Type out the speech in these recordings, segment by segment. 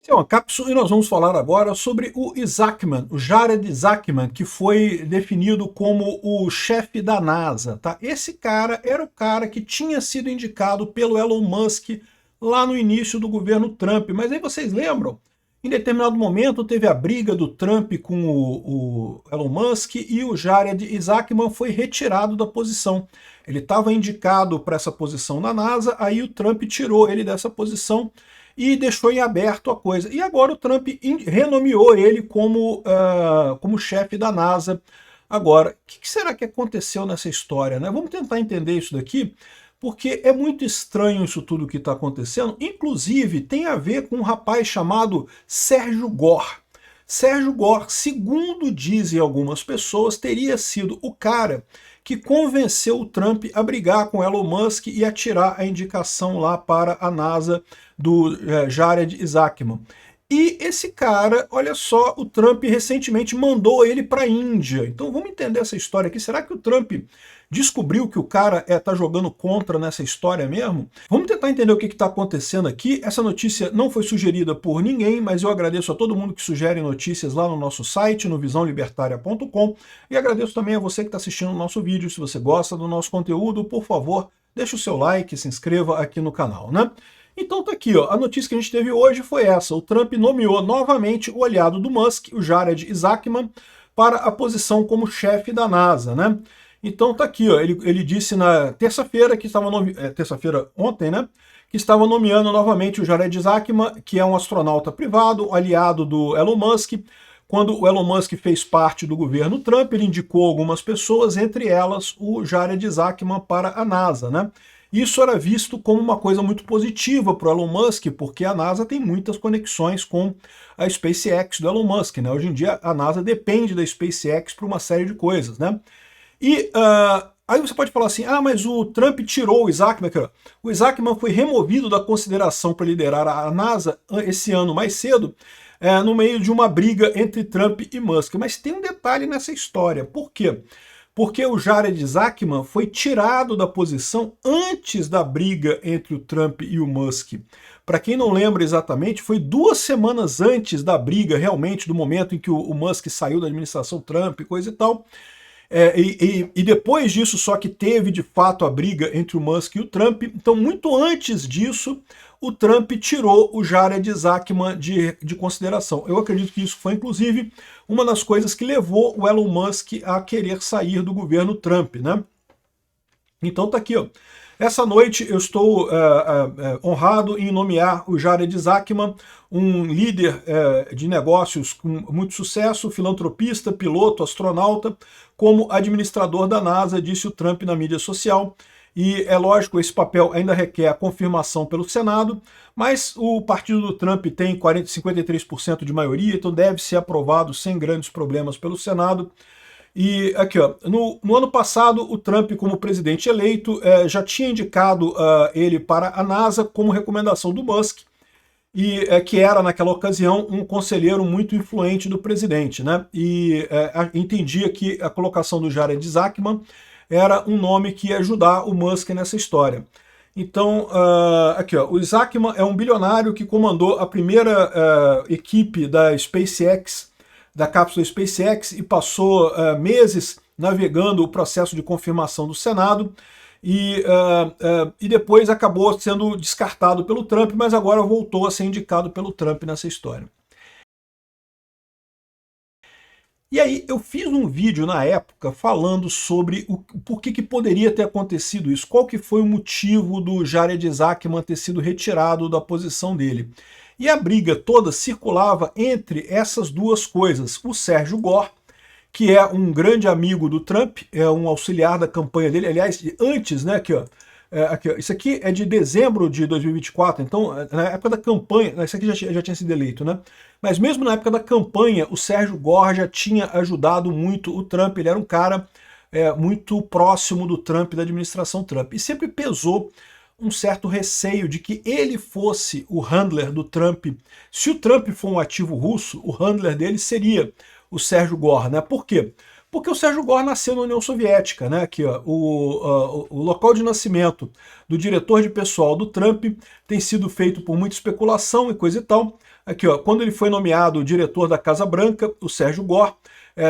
Esse é uma cápsula e nós vamos falar agora sobre o Isaacman, o Jared Isaacman, que foi definido como o chefe da NASA. Tá? Esse cara era o cara que tinha sido indicado pelo Elon Musk lá no início do governo Trump. Mas aí vocês lembram? Em determinado momento teve a briga do Trump com o Elon Musk e o Jared Isaacman foi retirado da posição. Ele estava indicado para essa posição na NASA, aí o Trump tirou ele dessa posição e deixou em aberto a coisa. E agora o Trump renomeou ele como chefe da NASA. Agora, o que será que aconteceu nessa história, né? Vamos tentar entender isso daqui, porque é muito estranho isso tudo que está acontecendo. Inclusive, tem a ver com um rapaz chamado Sérgio Gore. Sérgio Gore, segundo dizem algumas pessoas, teria sido o cara que convenceu o Trump a brigar com Elon Musk e a tirar a indicação lá para a NASA do Jared Isaacman. E esse cara, olha só, o Trump recentemente mandou ele para a Índia. Então vamos entender essa história aqui. Será que o Trump descobriu que o cara está jogando contra nessa história mesmo? Vamos tentar entender o que está acontecendo aqui. Essa notícia não foi sugerida por ninguém, mas eu agradeço a todo mundo que sugere notícias lá no nosso site, no visãolibertaria.com, e agradeço também a você que está assistindo o nosso vídeo. Se você gosta do nosso conteúdo, por favor, deixe o seu like, se inscreva aqui no canal, né? Então tá aqui, ó, a notícia que a gente teve hoje foi essa. O Trump nomeou novamente o aliado do Musk, o Jared Isaacman, para a posição como chefe da NASA, né? Então tá aqui, ó, ele disse na terça-feira, terça-feira ontem, né? Que estava nomeando novamente o Jared Isaacman, que é um astronauta privado, aliado do Elon Musk. Quando o Elon Musk fez parte do governo Trump, ele indicou algumas pessoas, entre elas o Jared Isaacman para a NASA, né? Isso era visto como uma coisa muito positiva para o Elon Musk, porque a NASA tem muitas conexões com a SpaceX do Elon Musk, né? Hoje em dia a NASA depende da SpaceX para uma série de coisas, né? E aí você pode falar assim, mas o Trump tirou o Isaacman. O Isaacman foi removido da consideração para liderar a NASA esse ano mais cedo, no meio de uma briga entre Trump e Musk. Mas tem um detalhe nessa história. Por quê? Porque o Jared Isaacman foi tirado da posição antes da briga entre o Trump e o Musk. Para quem não lembra exatamente, foi 2 semanas antes da briga, realmente, do momento em que o Musk saiu da administração Trump, coisa e tal. E depois disso só que teve de fato a briga entre o Musk e o Trump. Então muito antes disso o Trump tirou o Jared Isaacman de consideração. Eu acredito que isso foi inclusive uma das coisas que levou o Elon Musk a querer sair do governo Trump, né? Então tá aqui, ó. Essa noite eu estou honrado em nomear o Jared Isaacman, um líder de negócios com muito sucesso, filantropista, piloto, astronauta, como administrador da NASA, disse o Trump na mídia social. E é lógico, esse papel ainda requer a confirmação pelo Senado, mas o partido do Trump tem 53% de maioria, então deve ser aprovado sem grandes problemas pelo Senado. E aqui, ó, no ano passado, o Trump, como presidente eleito, já tinha indicado ele para a NASA como recomendação do Musk, e que era, naquela ocasião, um conselheiro muito influente do presidente, né? E entendia que a colocação do Jared Isaacman era um nome que ia ajudar o Musk nessa história. Então, aqui, ó, o Isaacman é um bilionário que comandou a primeira equipe da SpaceX, da cápsula SpaceX, e passou meses navegando o processo de confirmação do Senado, e depois acabou sendo descartado pelo Trump, mas agora voltou a ser indicado pelo Trump nessa história. E aí eu fiz um vídeo na época falando sobre por que poderia ter acontecido isso, qual que foi o motivo do Jared Isaacman ter sido retirado da posição dele. E a briga toda circulava entre essas duas coisas. O Sérgio Gore, que é um grande amigo do Trump, é um auxiliar da campanha dele, aliás, antes, né, aqui ó, isso aqui é de dezembro de 2024, então na época da campanha, isso aqui já tinha sido eleito, né? Mas mesmo na época da campanha, o Sérgio Gore já tinha ajudado muito o Trump, ele era um cara muito próximo do Trump, da administração Trump, e sempre pesou um certo receio de que ele fosse o handler do Trump. Se o Trump for um ativo russo, o handler dele seria o Sérgio Gore, né? Por quê? Porque o Sérgio Gore nasceu na União Soviética, né? Aqui, ó, o local de nascimento do diretor de pessoal do Trump tem sido feito por muita especulação e coisa e tal. Aqui, ó, quando ele foi nomeado diretor da Casa Branca, o Sérgio Gore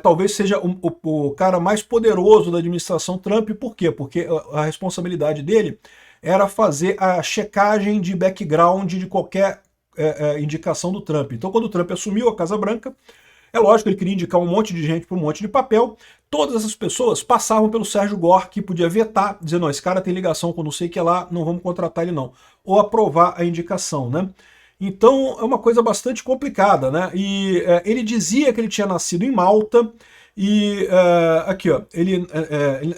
talvez seja o cara mais poderoso da administração Trump. Por quê? Porque a responsabilidade dele era fazer a checagem de background de qualquer indicação do Trump. Então, quando o Trump assumiu a Casa Branca, é lógico que ele queria indicar um monte de gente para um monte de papel. Todas essas pessoas passavam pelo Sérgio Gore, que podia vetar, dizendo, não, esse cara tem ligação com não sei o que lá, não vamos contratar ele não. Ou aprovar a indicação, né? Então é uma coisa bastante complicada, né? E ele dizia que ele tinha nascido em Malta, e aqui, ó, ele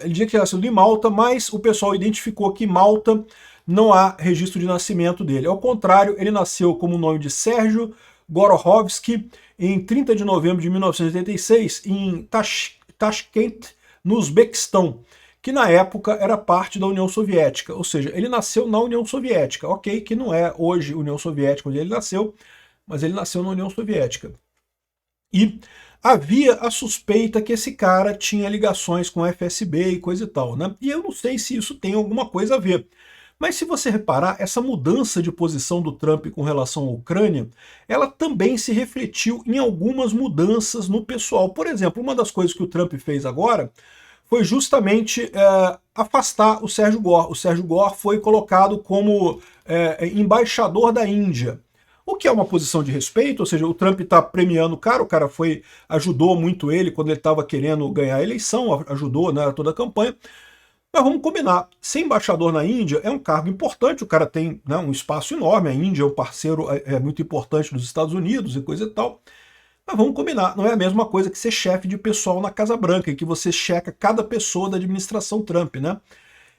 dizia que tinha nascido em Malta, mas o pessoal identificou que Malta não há registro de nascimento dele. Ao contrário, ele nasceu como o nome de Sérgio Gorokhovsky em 30 de novembro de 1986 em Tashkent, no Uzbequistão, que na época era parte da União Soviética, ou seja, ele nasceu na União Soviética, ok, que não é hoje União Soviética onde ele nasceu, mas ele nasceu na União Soviética. E havia a suspeita que esse cara tinha ligações com a FSB e coisa e tal, né? E eu não sei se isso tem alguma coisa a ver. Mas se você reparar, essa mudança de posição do Trump com relação à Ucrânia, ela também se refletiu em algumas mudanças no pessoal. Por exemplo, uma das coisas que o Trump fez agora foi justamente afastar o Sérgio Gore. O Sérgio Gore foi colocado como embaixador da Índia, o que é uma posição de respeito, ou seja, o Trump está premiando o cara ajudou muito ele quando ele estava querendo ganhar a eleição, ajudou, né, toda a campanha. Mas vamos combinar, ser embaixador na Índia é um cargo importante, o cara tem, né, um espaço enorme, a Índia é um parceiro muito importante dos Estados Unidos e coisa e tal. Mas vamos combinar, não é a mesma coisa que ser chefe de pessoal na Casa Branca, em que você checa cada pessoa da administração Trump, né?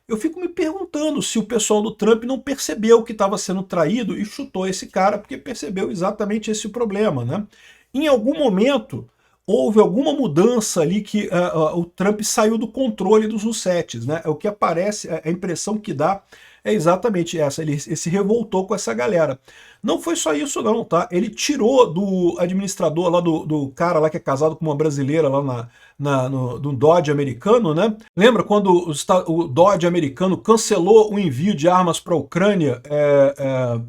Eu fico me perguntando se o pessoal do Trump não percebeu que estava sendo traído e chutou esse cara, porque percebeu exatamente esse problema, né? Em algum momento houve alguma mudança ali que o Trump saiu do controle dos Russetes, né? O que aparece, a impressão que dá é exatamente essa, ele se revoltou com essa galera. Não foi só isso não, tá? Ele tirou do administrador lá, do cara lá que é casado com uma brasileira lá no Dodge americano, né? Lembra quando o Dodge americano cancelou o envio de armas para a Ucrânia,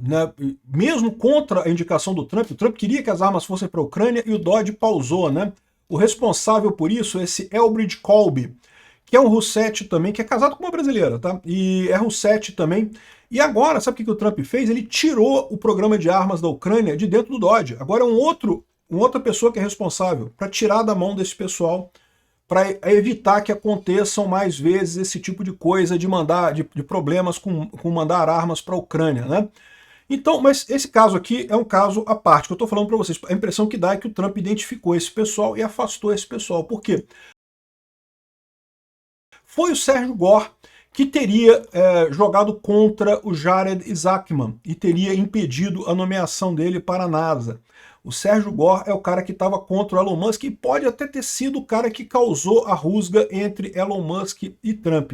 né, mesmo contra a indicação do Trump? O Trump queria que as armas fossem para a Ucrânia e o Dodge pausou, né? O responsável por isso é esse Elbridge Colby, que é um Russete também, que é casado com uma brasileira, tá? E é Russete também. E agora, sabe o que o Trump fez? Ele tirou o programa de armas da Ucrânia de dentro do Dodge. Agora é uma outra pessoa que é responsável para tirar da mão desse pessoal, para evitar que aconteçam mais vezes esse tipo de coisa de problemas com mandar armas para a Ucrânia, né? Então, mas esse caso aqui é um caso à parte, que eu estou falando para vocês. A impressão que dá é que o Trump identificou esse pessoal e afastou esse pessoal. Por quê? Foi o Sérgio Gore que teria jogado contra o Jared Isaacman e teria impedido a nomeação dele para a NASA. O Sérgio Gore é o cara que estava contra o Elon Musk e pode até ter sido o cara que causou a rusga entre Elon Musk e Trump.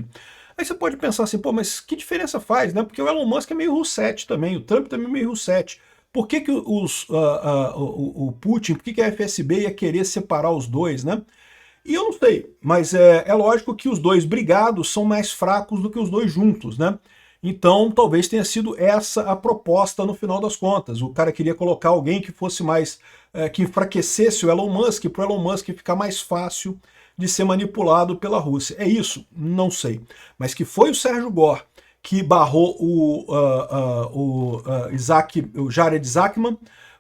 Aí você pode pensar assim, pô, mas que diferença faz, né? Porque o Elon Musk é meio Russete também, o Trump também é meio Russete. Por que o Putin, por que a FSB ia querer separar os dois, né? E eu não sei, mas é lógico que os dois brigados são mais fracos do que os dois juntos, né? Então talvez tenha sido essa a proposta no final das contas. O cara queria colocar alguém que fosse mais, que enfraquecesse o Elon Musk, para o Elon Musk ficar mais fácil de ser manipulado pela Rússia. É isso? Não sei. Mas que foi o Sérgio Gore que barrou o Jared Isaacman,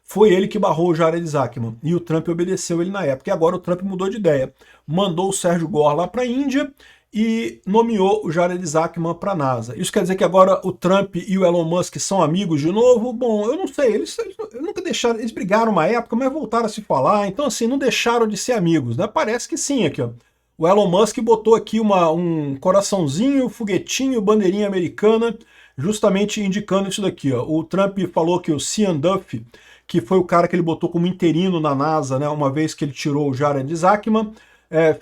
foi ele que barrou o Jared Isaacman. E o Trump obedeceu ele na época. E agora o Trump mudou de ideia. Mandou o Sérgio Gore lá para a Índia e nomeou o Jared Isaacman para a NASA. Isso quer dizer que agora o Trump e o Elon Musk são amigos de novo? Bom, eu não sei. Eles nunca deixaram... Eles brigaram uma época, mas voltaram a se falar. Então, assim, não deixaram de ser amigos, né? Parece que sim aqui, ó. O Elon Musk botou aqui um coraçãozinho, foguetinho, bandeirinha americana, justamente indicando isso daqui, ó. O Trump falou que o Sean Duffy, que foi o cara que ele botou como interino na NASA, né, uma vez que ele tirou o Jared Isaacman.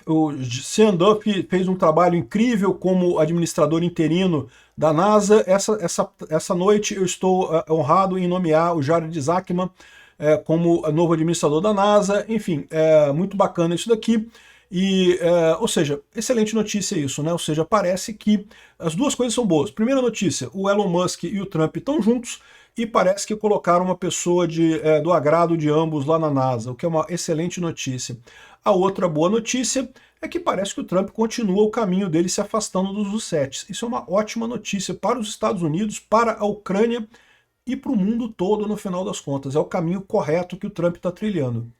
O Sean Duffy fez um trabalho incrível como administrador interino da NASA. Essa noite eu estou honrado em nomear o Jared Isaacman como novo administrador da NASA. Enfim, muito bacana isso daqui. Ou seja, excelente notícia isso, né? Ou seja, parece que as duas coisas são boas. Primeira notícia, o Elon Musk e o Trump estão juntos e parece que colocaram uma pessoa do agrado de ambos lá na NASA, o que é uma excelente notícia. A outra boa notícia é que parece que o Trump continua o caminho dele se afastando dos R$7. Isso é uma ótima notícia para os Estados Unidos, para a Ucrânia e para o mundo todo, no final das contas. É o caminho correto que o Trump está trilhando.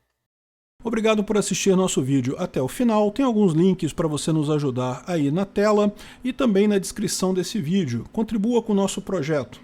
Obrigado por assistir nosso vídeo até o final. Tem alguns links para você nos ajudar aí na tela e também na descrição desse vídeo. Contribua com o nosso projeto.